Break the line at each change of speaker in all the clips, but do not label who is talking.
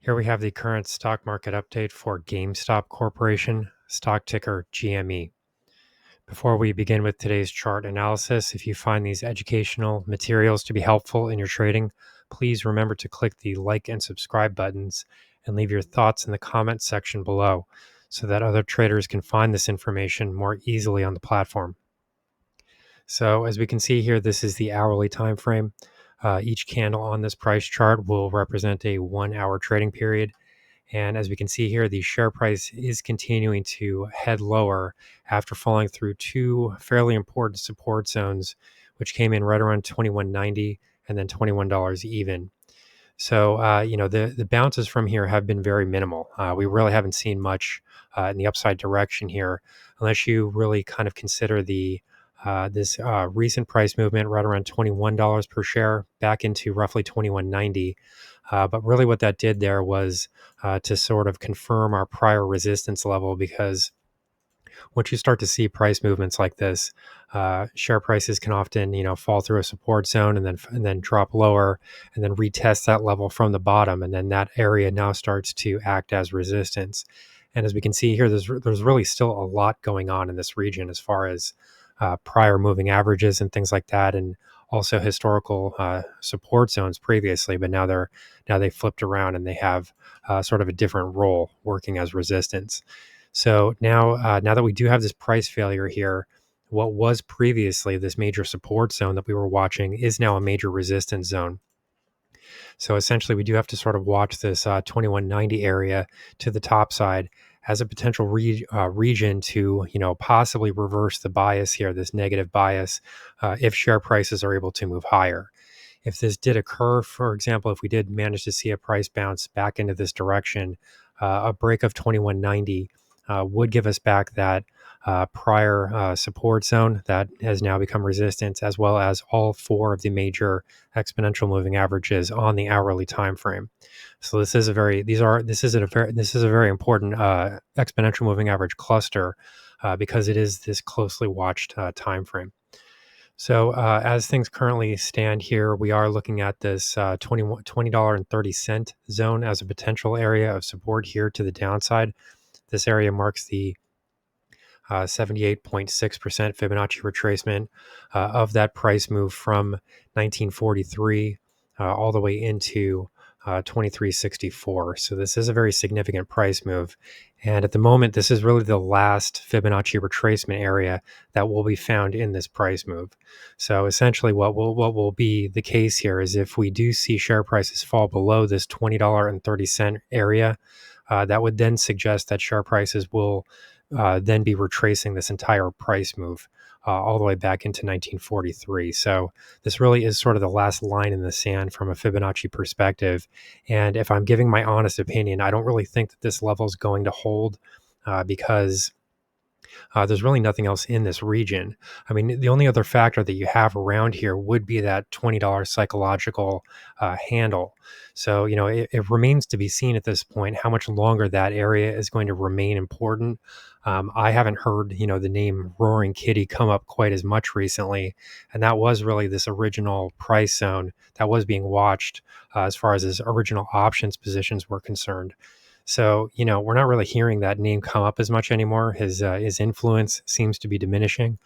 Here we have the current stock market update for GameStop Corporation, stock ticker GME. Before we begin with today's chart analysis, if you find these educational materials to be helpful in your trading, please remember to click the like and subscribe buttons and leave your thoughts in the comment section below so that other traders can find this information more easily on the platform. So as we can see here, this is the hourly time frame. Each candle on this price chart will represent a 1 hour trading period. And as we can see here, the share price is continuing to head lower after falling through two fairly important support zones, which came in right around 21.90 and then $21 even. So, the bounces from here have been very minimal. We really haven't seen much in the upside direction here, unless you really kind of consider this recent price movement right around $21 per share back into roughly 21.90. But really what that did there was to sort of confirm our prior resistance level, because once you start to see price movements like this, share prices can often, fall through a support zone and then drop lower and then retest that level from the bottom, and then that area now starts to act as resistance. And as we can see here, there's really still a lot going on in this region as far as prior moving averages and things like that, and also historical support zones previously. But now they flipped around and they have sort of a different role working as resistance. So now that we do have this price failure here, what was previously this major support zone that we were watching is now a major resistance zone. So essentially, we do have to sort of watch this 2190 area to the top side as a potential region to, possibly reverse the bias here, this negative bias, if share prices are able to move higher. If this did occur, for example, if we did manage to see a price bounce back into this direction, a break of 2190 would give us back that prior support zone that has now become resistance, as well as all four of the major exponential moving averages on the hourly time frame. So this is a very important exponential moving average cluster because it is this closely watched time frame. So as things currently stand here, we are looking at this $20.30 zone as a potential area of support here to the downside. This area marks the 78.6% Fibonacci retracement of that price move from 1943 all the way into 2364. So this is a very significant price move. And at the moment, this is really the last Fibonacci retracement area that will be found in this price move. So essentially what will be the case here is if we do see share prices fall below this $20.30 area, that would then suggest that share prices will then be retracing this entire price move all the way back into 1943. So this really is sort of the last line in the sand from a Fibonacci perspective. And if I'm giving my honest opinion, I don't really think that this level is going to hold because there's really nothing else in this region. I mean, the only other factor that you have around here would be that $20 psychological handle. So, it remains to be seen at this point how much longer that area is going to remain important. I haven't heard, the name Roaring Kitty come up quite as much recently. And that was really this original price zone that was being watched as far as his original options positions were concerned. So, we're not really hearing that name come up as much anymore. His influence seems to be diminishing.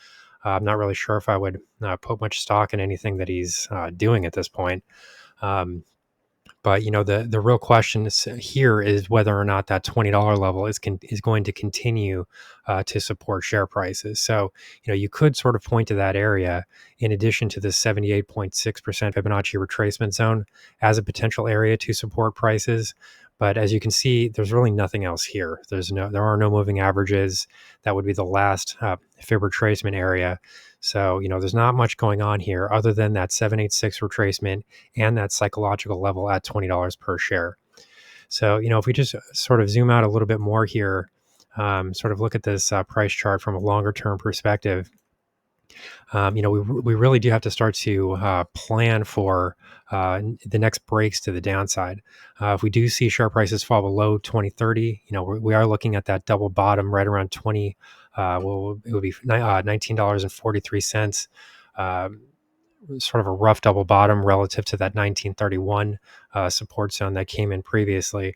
I'm not really sure if I would put much stock in anything that he's doing at this point. Um, but the real question here is whether or not that $20 level is going to continue to support share prices. So you could sort of point to that area in addition to the 78.6% Fibonacci retracement zone as a potential area to support prices. But as you can see, there's really nothing else here. There are no moving averages. That would be the last fib retracement area. So, there's not much going on here other than that 786 retracement and that psychological level at $20 per share. So, if we just sort of zoom out a little bit more here, sort of look at this price chart from a longer term perspective, we really do have to start to plan for the next breaks to the downside. If we do see share prices fall below 2030, we are looking at that double bottom right around 20. It would be $19.43. sort of a rough double bottom relative to that 1931 support zone that came in previously.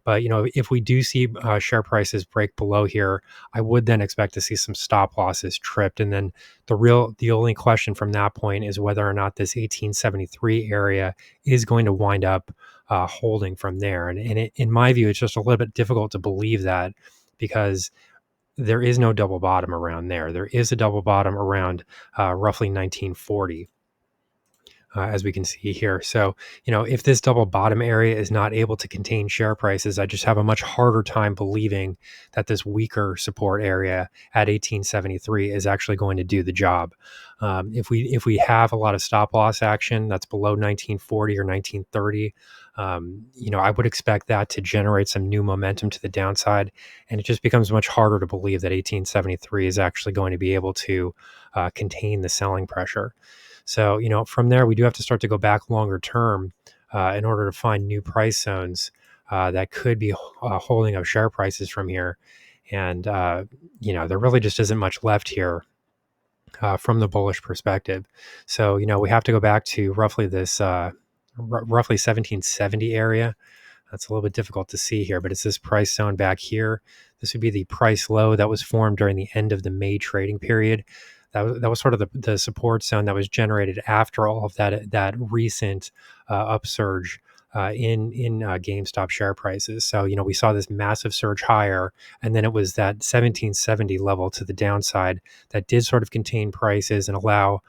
But if we do see share prices break below here, I would then expect to see some stop losses tripped, and then the only question from that point is whether or not this 1873 area is going to wind up holding from there. In my view, it's just a little bit difficult to believe that, because there is no double bottom around there. There is a double bottom around roughly 1940. As we can see here. So, if this double bottom area is not able to contain share prices, I just have a much harder time believing that this weaker support area at 1873 is actually going to do the job. If we have a lot of stop loss action that's below 1940 or 1930, I would expect that to generate some new momentum to the downside, and it just becomes much harder to believe that 1873 is actually going to be able to contain the selling pressure. So, from there, we do have to start to go back longer term in order to find new price zones that could be holding up share prices from here. And, there really just isn't much left here from the bullish perspective. So, we have to go back to roughly this roughly 1770 area. That's a little bit difficult to see here, but it's this price zone back here. This would be the price low that was formed during the end of the May trading period. That was sort of the support zone that was generated after all of that recent upsurge in GameStop share prices. So we saw this massive surge higher, and then it was that 1770 level to the downside that did sort of contain prices and allow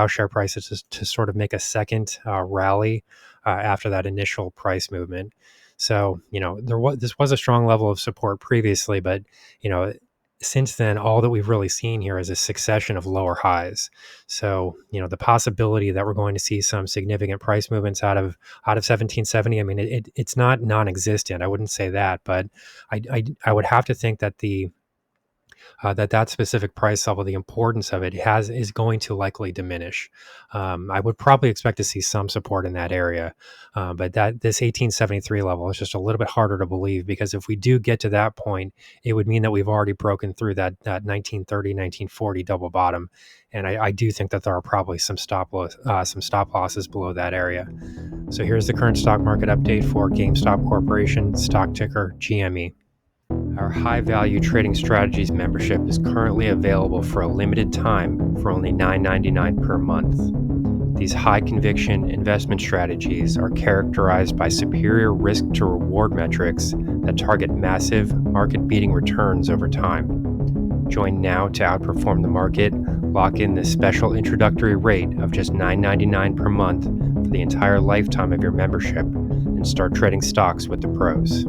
share prices to sort of make a second rally after that initial price movement. So this was a strong level of support previously, but since then, all that we've really seen here is a succession of lower highs. So, the possibility that we're going to see some significant price movements out of 1770, I mean, it's not non-existent. I wouldn't say that, but I would have to think that that specific price level, the importance of it is going to likely diminish. I would probably expect to see some support in that area, but this 1873 level is just a little bit harder to believe, because if we do get to that point, it would mean that we've already broken through that 1930, 1940 double bottom, and I do think that there are probably some stop losses below that area. So here's the current stock market update for GameStop Corporation, stock ticker GME. Our High Value Trading Strategies membership is currently available for a limited time for only $9.99 per month. These high conviction investment strategies are characterized by superior risk to reward metrics that target massive market-beating returns over time. Join now to outperform the market. Lock in this special introductory rate of just $9.99 per month for the entire lifetime of your membership, and start trading stocks with the pros.